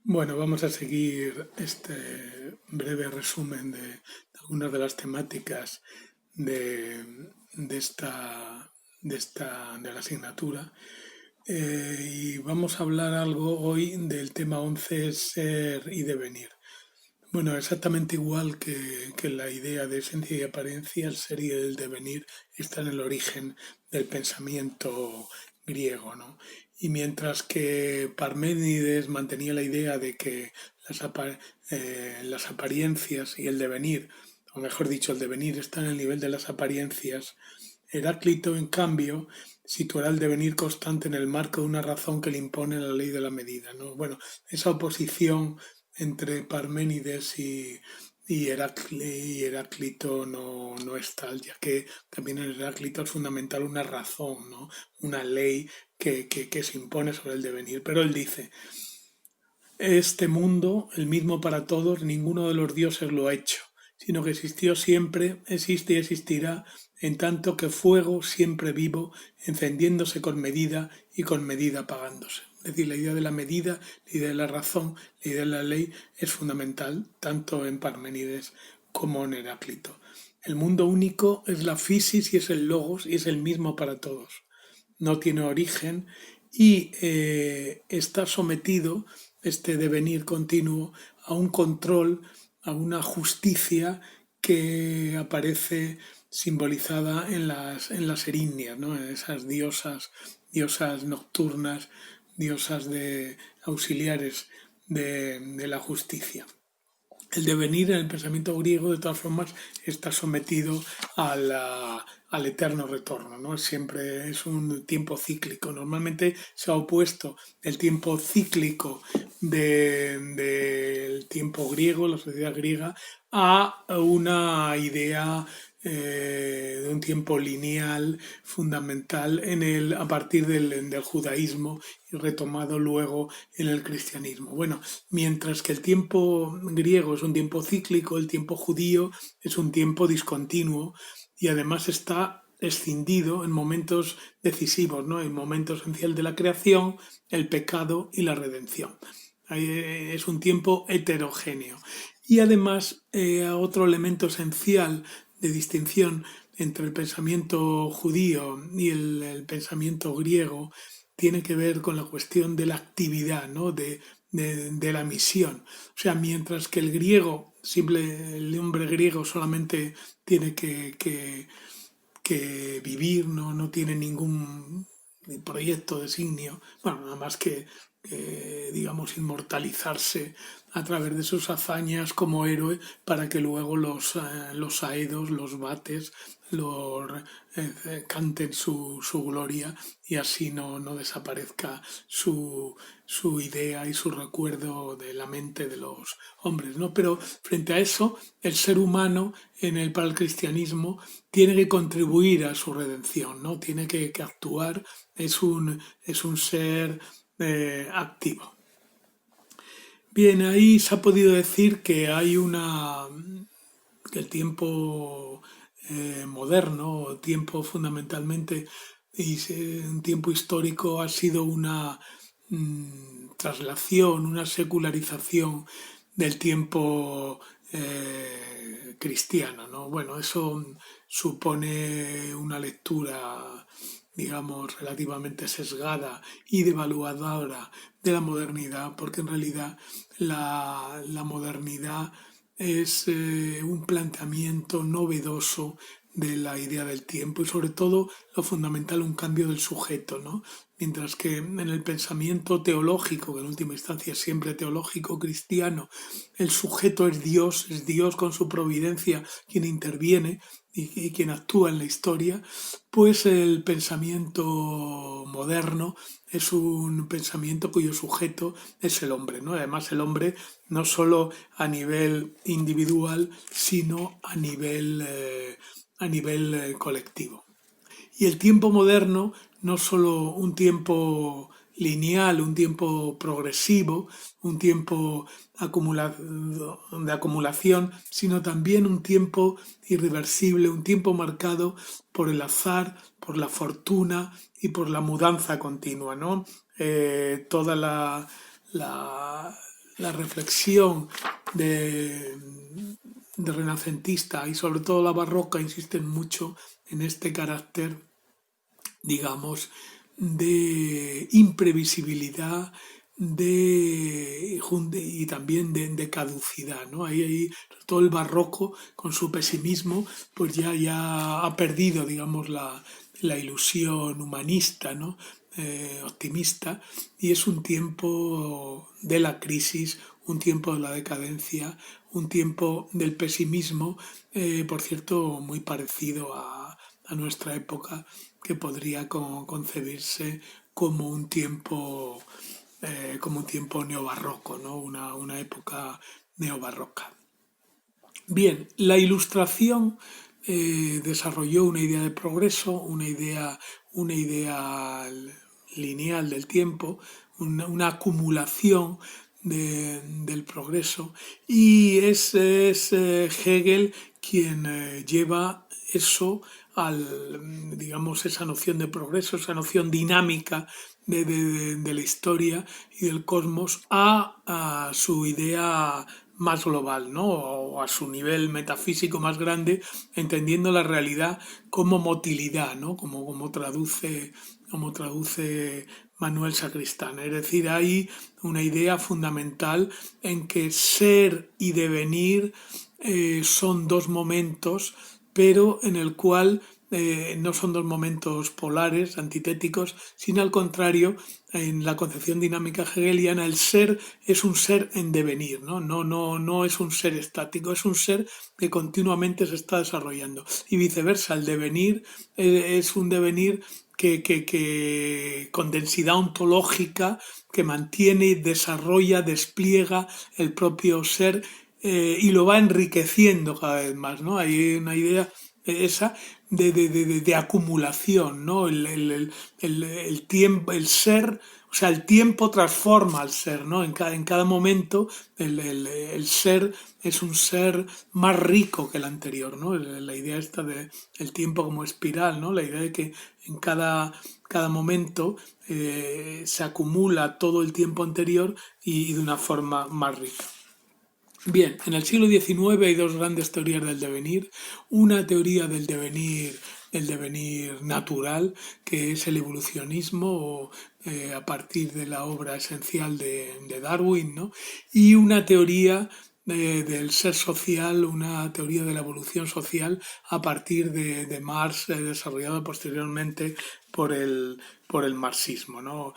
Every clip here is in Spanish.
Bueno, vamos a seguir este breve resumen de algunas de las temáticas de, de la asignatura. Y vamos a hablar algo hoy del tema 11, ser y devenir. Bueno, exactamente igual que la idea de esencia y apariencia, el ser y el devenir está en el origen del pensamiento griego, ¿no? Y mientras que Parménides mantenía la idea de que las apariencias y el devenir, o mejor dicho, el devenir está en el nivel de las apariencias, Heráclito, en cambio, situará el devenir constante en el marco de una razón que le impone la ley de la medida, ¿no? Bueno, esa oposición entre Parménides y Heráclito no es tal, ya que también en Heráclito es fundamental una razón, ¿no? Una ley que se impone sobre el devenir. Pero él dice, este mundo, el mismo para todos, ninguno de los dioses lo ha hecho, sino que existió siempre, existe y existirá, en tanto que fuego siempre vivo, encendiéndose con medida y con medida apagándose. Es decir, la idea de la medida, la idea de la razón, la idea de la ley es fundamental, tanto en Parménides como en Heráclito. El mundo único es la fisis y es el logos y es el mismo para todos. No tiene origen y está sometido, este devenir continuo, a un control, a una justicia que aparece simbolizada en las erinias, ¿no? En esas diosas nocturnas, diosas de auxiliares de la justicia. El devenir en el pensamiento griego, de todas formas, está sometido al eterno retorno, ¿no? Siempre es un tiempo cíclico. Normalmente se ha opuesto el tiempo cíclico del tiempo griego, la sociedad griega, a una idea de un tiempo lineal fundamental a partir del judaísmo y retomado luego en el cristianismo. Bueno, mientras que el tiempo griego es un tiempo cíclico, el tiempo judío es un tiempo discontinuo y además está escindido en momentos decisivos, ¿no? En momento esencial de la creación, el pecado y la redención. Es un tiempo heterogéneo. Y además, otro elemento esencial de distinción entre el pensamiento judío y el pensamiento griego tiene que ver con la cuestión de la actividad, ¿no? De la misión. O sea, mientras que el hombre griego solamente tiene que vivir, no tiene ningún proyecto designio, bueno, nada más digamos, inmortalizarse a través de sus hazañas como héroe para que luego los aedos, los bates, canten su gloria y así no desaparezca su idea y su recuerdo de la mente de los hombres, ¿no? Pero frente a eso, el ser humano para el cristianismo tiene que contribuir a su redención, ¿no? Tiene que actuar, es un ser activo. Bien, ahí se ha podido decir que que el tiempo moderno, tiempo fundamentalmente, un tiempo histórico ha sido una traslación, una secularización del tiempo cristiano, ¿no? Bueno, eso supone una lectura, digamos, relativamente sesgada y devaluadora de la modernidad, porque en realidad la modernidad es un planteamiento novedoso de la idea del tiempo y sobre todo lo fundamental un cambio del sujeto, ¿no? Mientras que en el pensamiento teológico, que en última instancia es siempre teológico cristiano, el sujeto es Dios con su providencia quien interviene y quien actúa en la historia, pues el pensamiento moderno es un pensamiento cuyo sujeto es el hombre, ¿no? Además el hombre no solo a nivel individual, sino a nivel colectivo. Y el tiempo moderno, no solo un tiempo lineal, un tiempo progresivo, un tiempo de acumulación, sino también un tiempo irreversible, un tiempo marcado por el azar, por la fortuna y por la mudanza continua, ¿no? Toda la la reflexión de, de renacentista y sobre todo la barroca insisten mucho en este carácter, digamos, de imprevisibilidad y también de caducidad, ¿no? Ahí todo el barroco con su pesimismo pues ya ha perdido, digamos, la ilusión humanista, ¿no? Optimista, y es un tiempo de la crisis, un tiempo de la decadencia, un tiempo del pesimismo, por cierto, muy parecido a nuestra época, que podría concebirse como un tiempo neobarroco, ¿no? Una época neobarroca. Bien, la Ilustración desarrolló una idea de progreso, una idea lineal del tiempo, una acumulación del progreso, y es Hegel quien lleva eso digamos, esa noción de progreso, esa noción dinámica de la historia y del cosmos a su idea más global, ¿no? O a su nivel metafísico más grande, entendiendo la realidad como motilidad, ¿no? Como traduce Manuel Sacristán. Es decir, hay una idea fundamental en que ser y devenir son dos momentos, pero en el cual no son dos momentos polares, antitéticos, sino al contrario, en la concepción dinámica hegeliana, el ser es un ser en devenir, ¿no? No es un ser estático, es un ser que continuamente se está desarrollando. Y viceversa, el devenir es un devenir con densidad ontológica, que mantiene, desarrolla, despliega el propio ser, y lo va enriqueciendo cada vez más, ¿no? Hay una idea esa de acumulación, ¿no? El tiempo, el ser, o sea, el tiempo transforma al ser, ¿no? En cada momento el ser es un ser más rico que el anterior, ¿no? La idea esta del tiempo como espiral, ¿no? La idea de que en cada momento se acumula todo el tiempo anterior y de una forma más rica. Bien, en el siglo XIX hay dos grandes teorías del devenir. Una teoría del devenir natural, que es el evolucionismo, a partir de la obra esencial de Darwin, ¿no? Y una teoría del ser social, una teoría de la evolución social a partir de Marx, desarrollada posteriormente por el marxismo, ¿no?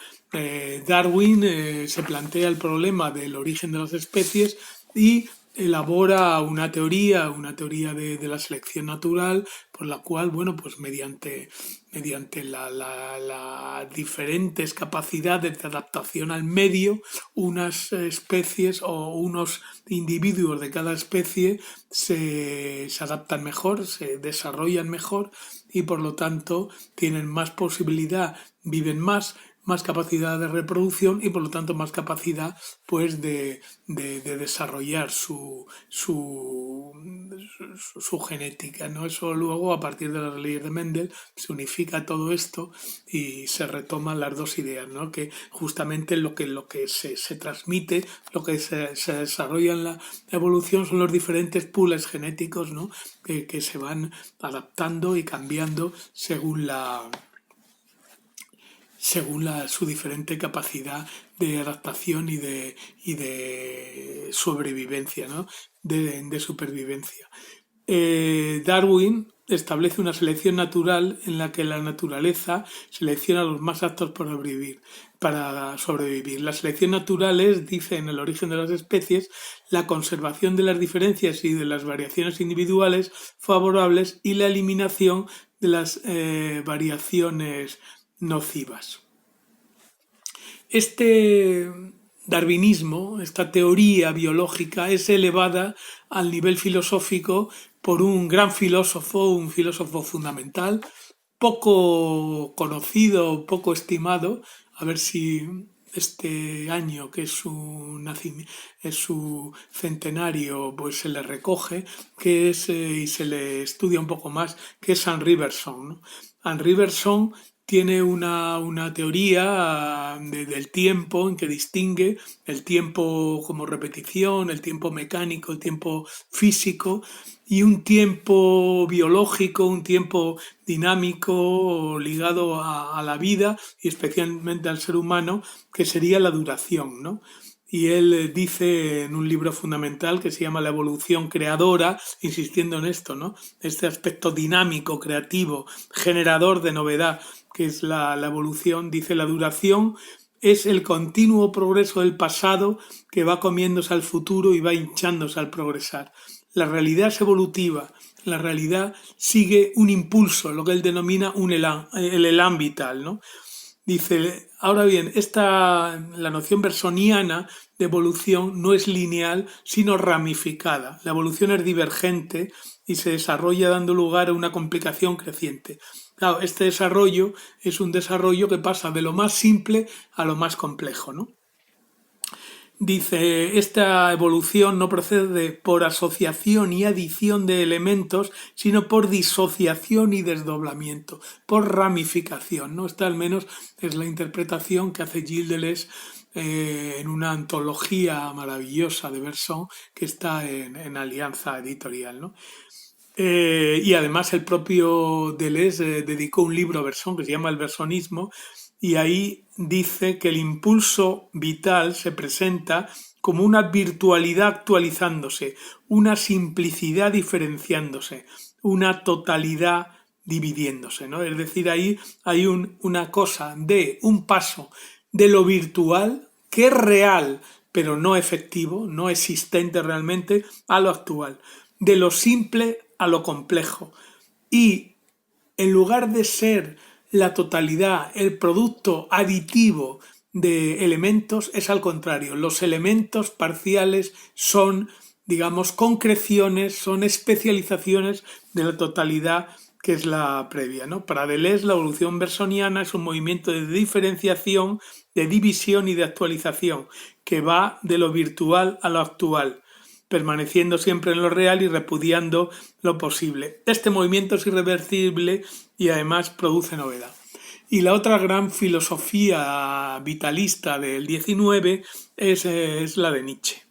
Darwin se plantea el problema del origen de las especies y elabora una teoría de la selección natural, por la cual, bueno, pues mediante la diferentes capacidades de adaptación al medio, unas especies o unos individuos de cada especie se adaptan mejor, se desarrollan mejor y por lo tanto tienen más posibilidad, viven más capacidad de reproducción y por lo tanto más capacidad pues de desarrollar su genética, ¿no? Eso luego, a partir de las leyes de Mendel, se unifica todo esto y se retoman las dos ideas, ¿no? Que justamente lo que se transmite, lo que se desarrolla en la evolución son los diferentes pools genéticos, ¿no? Que se van adaptando y cambiando según su diferente capacidad de adaptación y de sobrevivencia, ¿no? de supervivencia. Darwin establece una selección natural en la que la naturaleza selecciona a los más aptos para sobrevivir. La selección natural es, dice en El origen de las especies, la conservación de las diferencias y de las variaciones individuales favorables y la eliminación de las variaciones nocivas. Este darwinismo, esta teoría biológica, es elevada al nivel filosófico por un filósofo fundamental, poco conocido, poco estimado, a ver si este año, que es su centenario, pues se le recoge, y se le estudia un poco más, que es Henri Bergson, ¿no? Henri Bergson tiene una teoría del tiempo en que distingue el tiempo como repetición, el tiempo mecánico, el tiempo físico y un tiempo biológico, un tiempo dinámico ligado a la vida y especialmente al ser humano, que sería la duración, ¿no? Y él dice en un libro fundamental que se llama La evolución creadora, insistiendo en esto, ¿no? Este aspecto dinámico, creativo, generador de novedad, que es la evolución. Dice: la duración es el continuo progreso del pasado que va comiéndose al futuro y va hinchándose al progresar. La realidad es evolutiva, la realidad sigue un impulso, lo que él denomina el elán vital, ¿no? Dice: ahora bien, la noción bersoniana de evolución no es lineal, sino ramificada. La evolución es divergente y se desarrolla dando lugar a una complicación creciente. Claro, este desarrollo es un desarrollo que pasa de lo más simple a lo más complejo, ¿no? Dice: esta evolución no procede por asociación y adición de elementos, sino por disociación y desdoblamiento, por ramificación, ¿no? Esta al menos es la interpretación que hace Gilles Deleuze en una antología maravillosa de Bergson que está en Alianza Editorial, ¿no? Y además el propio Deleuze dedicó un libro a Bergson que se llama El Bergsonismo, y ahí dice que el impulso vital se presenta como una virtualidad actualizándose, una simplicidad diferenciándose, una totalidad dividiéndose, ¿no? Es decir, ahí hay una cosa de un paso de lo virtual, que es real, pero no efectivo, no existente realmente, a lo actual, de lo simple a lo complejo. Y en lugar de ser la totalidad, el producto aditivo de elementos, es al contrario. Los elementos parciales son, digamos, concreciones, son especializaciones de la totalidad que es la previa, ¿no? Para Deleuze, la evolución bersoniana es un movimiento de diferenciación, de división y de actualización, que va de lo virtual a lo actual, permaneciendo siempre en lo real y repudiando lo posible. Este movimiento es irreversible y además produce novedad. Y la otra gran filosofía vitalista del XIX es la de Nietzsche.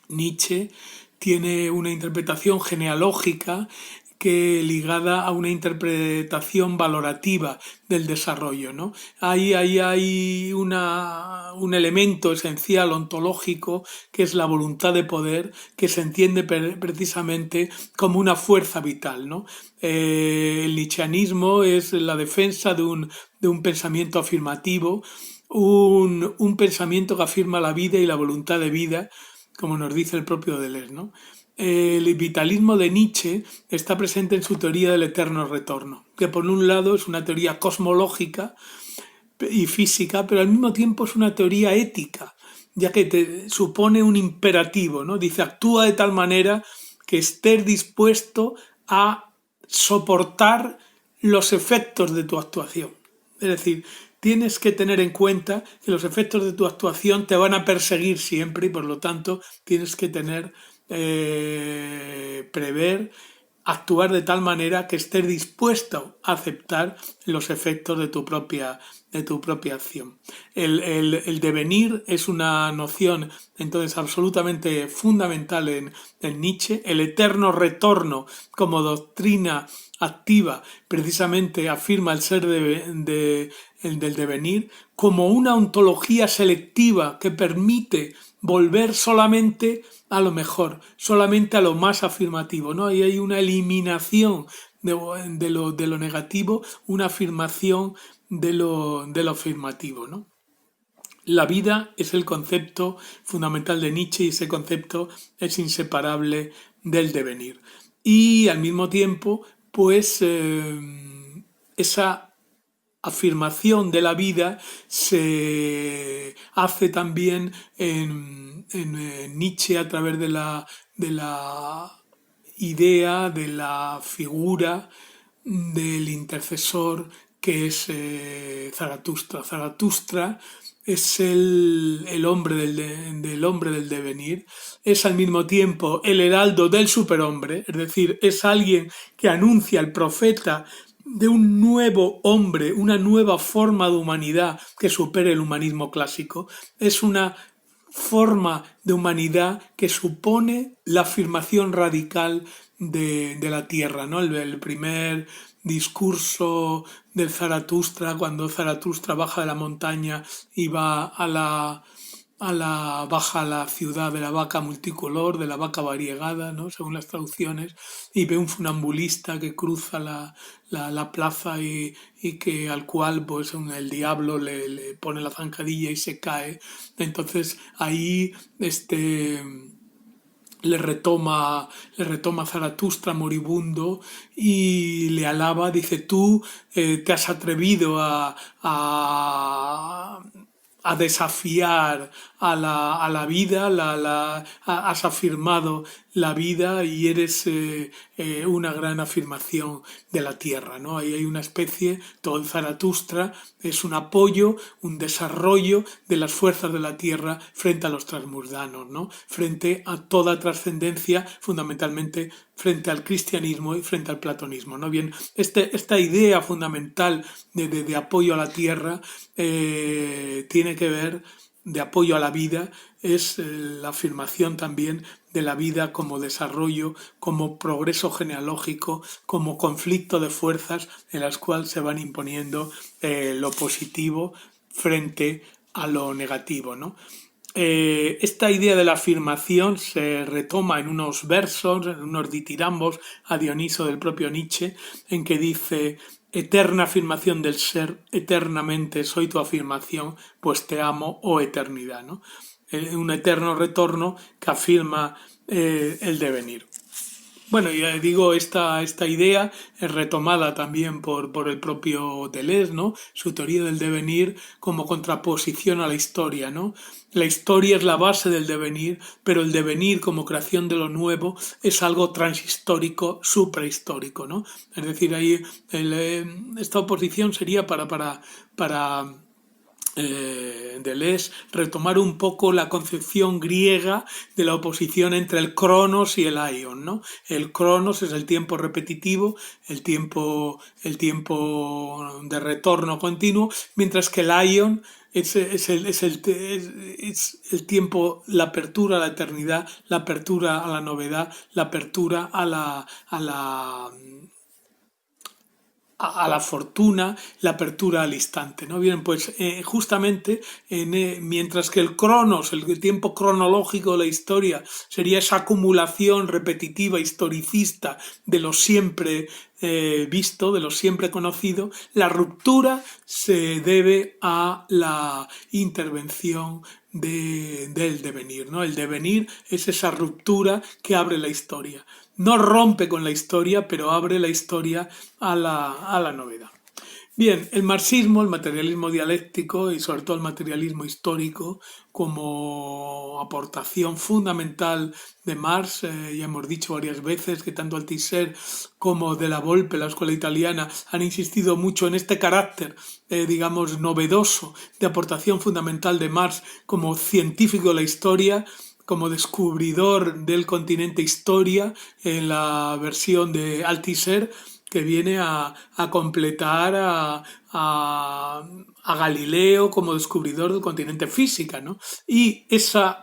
Nietzsche tiene una interpretación genealógica que ligada a una interpretación valorativa del desarrollo, ¿no? Ahí hay un elemento esencial ontológico que es la voluntad de poder, que se entiende precisamente como una fuerza vital, ¿no? El nietzscheanismo es la defensa de un pensamiento afirmativo, un pensamiento que afirma la vida y la voluntad de vida, como nos dice el propio Deleuze, ¿no? El vitalismo de Nietzsche está presente en su teoría del eterno retorno, que por un lado es una teoría cosmológica y física, pero al mismo tiempo es una teoría ética, ya que te supone un imperativo, ¿no? Dice: actúa de tal manera que estés dispuesto a soportar los efectos de tu actuación. Es decir, tienes que tener en cuenta que los efectos de tu actuación te van a perseguir siempre y por lo tanto tienes que prever, actuar de tal manera que estés dispuesto a aceptar los efectos de tu propia acción. El devenir es una noción entonces absolutamente fundamental en Nietzsche. El eterno retorno como doctrina activa precisamente afirma el ser el del devenir como una ontología selectiva que permite volver solamente a lo mejor, solamente a lo más afirmativo, ¿no? Ahí hay una eliminación de lo negativo, una afirmación de lo afirmativo, ¿no? La vida es el concepto fundamental de Nietzsche y ese concepto es inseparable del devenir. Y al mismo tiempo, pues esa afirmación de la vida se hace también en Nietzsche a través de la idea, de la figura del intercesor que es Zaratustra. Zaratustra es el hombre del hombre del devenir, es al mismo tiempo el heraldo del superhombre, es decir, es alguien que anuncia, el profeta de un nuevo hombre, una nueva forma de humanidad que supere el humanismo clásico. Es una forma de humanidad que supone la afirmación radical de la tierra, ¿no? El primer discurso del Zaratustra, cuando Zaratustra baja de la montaña y va baja a la ciudad de la vaca multicolor, de la vaca variegada, ¿no? Según las traducciones, y ve un funambulista que cruza la plaza y que al cual pues el diablo le pone la zancadilla y se cae. Entonces ahí le retoma Zaratustra moribundo y le alaba, dice, tú te has atrevido a desafiar a la vida, has afirmado la vida y eres una gran afirmación de la tierra, ¿no? Ahí hay una especie, todo el Zaratustra es un apoyo, un desarrollo de las fuerzas de la tierra frente a los transmundanos, ¿no? Frente a toda trascendencia, fundamentalmente frente al cristianismo y frente al platonismo, ¿no? Bien, esta idea fundamental de apoyo a la tierra tiene que ver, de apoyo a la vida, es la afirmación también de la vida como desarrollo, como progreso genealógico, como conflicto de fuerzas en las cuales se van imponiendo lo positivo frente a lo negativo, ¿no? Esta idea de la afirmación se retoma en unos versos, en unos ditirambos a Dioniso del propio Nietzsche, en que dice: eterna afirmación del ser, eternamente soy tu afirmación, pues te amo, oh eternidad, ¿no? Un eterno retorno que afirma el devenir. Bueno, ya digo, esta idea es retomada también por el propio Deleuze, ¿no? Su teoría del devenir como contraposición a la historia, ¿no? La historia es la base del devenir, pero el devenir como creación de lo nuevo es algo transhistórico, suprahistórico, ¿no? Es decir, ahí esta oposición sería para Deleuze retomar un poco la concepción griega de la oposición entre el cronos y el aion, ¿no? El cronos es el tiempo repetitivo, el tiempo de retorno continuo, mientras que el aion es el tiempo, la apertura a la eternidad, la apertura a la novedad, la apertura a la fortuna, la apertura al instante, ¿no? Bien, pues justamente mientras que el cronos, el tiempo cronológico de la historia, sería esa acumulación repetitiva, historicista de lo siempre visto, de lo siempre conocido, la ruptura se debe a la intervención del devenir, ¿no? El devenir es esa ruptura que abre la historia. No rompe con la historia, pero abre la historia a la novedad. Bien, el marxismo, el materialismo dialéctico y sobre todo el materialismo histórico como aportación fundamental de Marx, ya hemos dicho varias veces que tanto Althusser como de la Volpe, la escuela italiana, han insistido mucho en este carácter, digamos, novedoso de aportación fundamental de Marx como científico de la historia, como descubridor del continente historia en la versión de Althusser, que viene a completar a Galileo como descubridor del continente física, ¿no? Y esa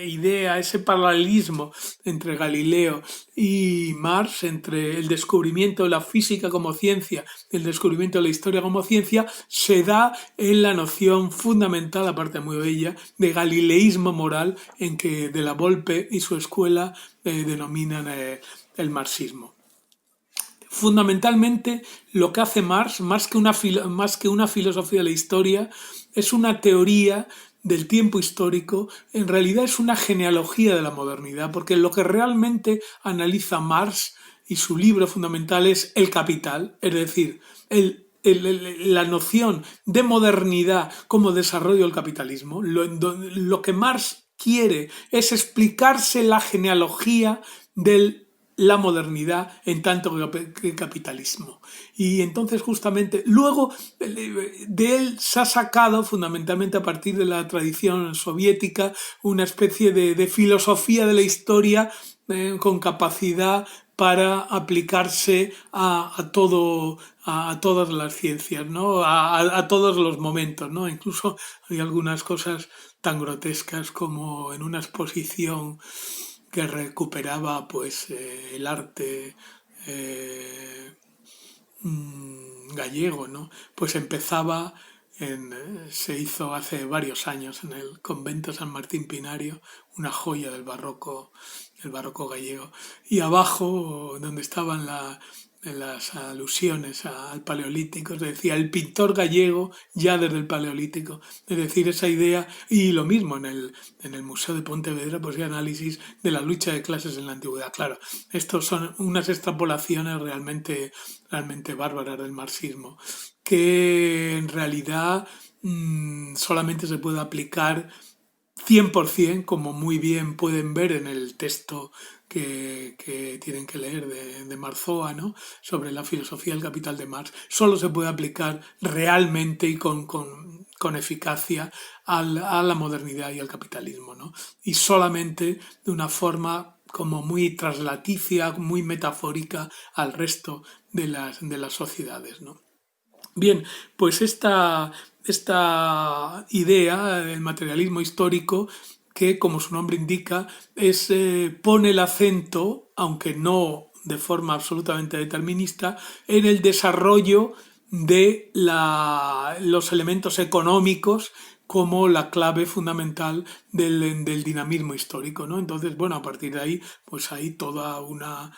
idea, ese paralelismo entre Galileo y Marx, entre el descubrimiento de la física como ciencia y el descubrimiento de la historia como ciencia, se da en la noción fundamental, aparte muy bella, de galileísmo moral, en que de la Volpe y su escuela denominan el marxismo. Fundamentalmente, lo que hace Marx, más que una filosofía de la historia, es una teoría del tiempo histórico, en realidad es una genealogía de la modernidad, porque lo que realmente analiza Marx y su libro fundamental es el capital, es decir, la noción de modernidad como desarrollo del capitalismo. Lo que Marx quiere es explicarse la genealogía de la modernidad en tanto que capitalismo. Y entonces justamente luego de él se ha sacado fundamentalmente a partir de la tradición soviética una especie de filosofía de la historia con capacidad para aplicarse a todo, a todas las ciencias, ¿no? A todos los momentos, ¿no? Incluso hay algunas cosas tan grotescas como en una exposición que recuperaba pues el arte eh, gallego, ¿no? Pues empezaba se hizo hace varios años en el convento San Martín Pinario, una joya del barroco gallego. Y abajo, donde estaban las alusiones al paleolítico, se decía el pintor gallego ya desde el paleolítico. Es decir, esa idea, y lo mismo en el Museo de Pontevedra, pues hay análisis de la lucha de clases en la antigüedad. Claro, estos son unas extrapolaciones realmente bárbaras del marxismo, que en realidad solamente se puede aplicar 100%, como muy bien pueden ver en el texto que tienen que leer de Marzoa, ¿no? Sobre la filosofía del capital de Marx, solo se puede aplicar realmente y con eficacia a la modernidad y al capitalismo, ¿no? Y solamente de una forma como muy traslaticia, muy metafórica al resto de las sociedades, ¿no? Bien, pues esta idea del materialismo histórico, que como su nombre indica, pone el acento, aunque no de forma absolutamente determinista, en el desarrollo de los elementos económicos como la clave fundamental del dinamismo histórico, ¿no? Entonces, bueno, a partir de ahí, pues hay toda una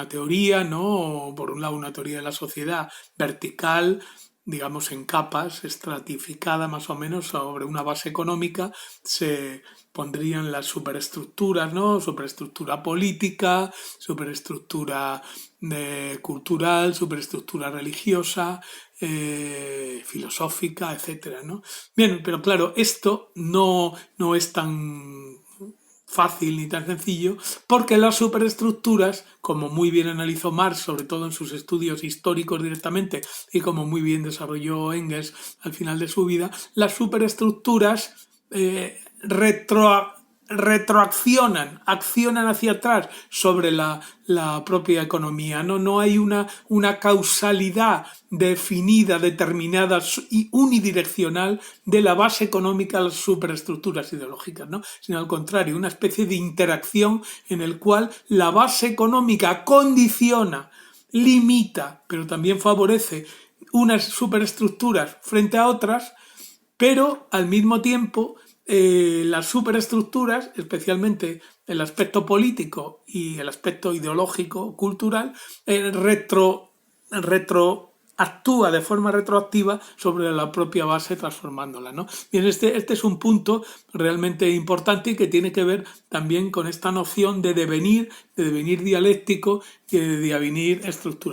teoría, ¿no? Por un lado, una teoría de la sociedad vertical, digamos en capas, estratificada más o menos sobre una base económica. Se pondrían las superestructuras, ¿no? Superestructura política, superestructura cultural, superestructura religiosa, filosófica, etcétera, ¿no? Bien, pero claro, esto no es tan fácil ni tan sencillo, porque las superestructuras, como muy bien analizó Marx, sobre todo en sus estudios históricos directamente, y como muy bien desarrolló Engels al final de su vida, las superestructuras retroaccionan, accionan hacia atrás sobre la propia economía. No hay una causalidad definida, determinada y unidireccional de la base económica a las superestructuras ideológicas, ¿no? Sino al contrario, una especie de interacción en el cual la base económica condiciona, limita, pero también favorece unas superestructuras frente a otras, pero al mismo tiempo las superestructuras, especialmente el aspecto político y el aspecto ideológico, cultural, actúa de forma retroactiva sobre la propia base, transformándola, ¿no? Bien, este es un punto realmente importante y que tiene que ver también con esta noción de devenir dialéctico y de devenir estructural.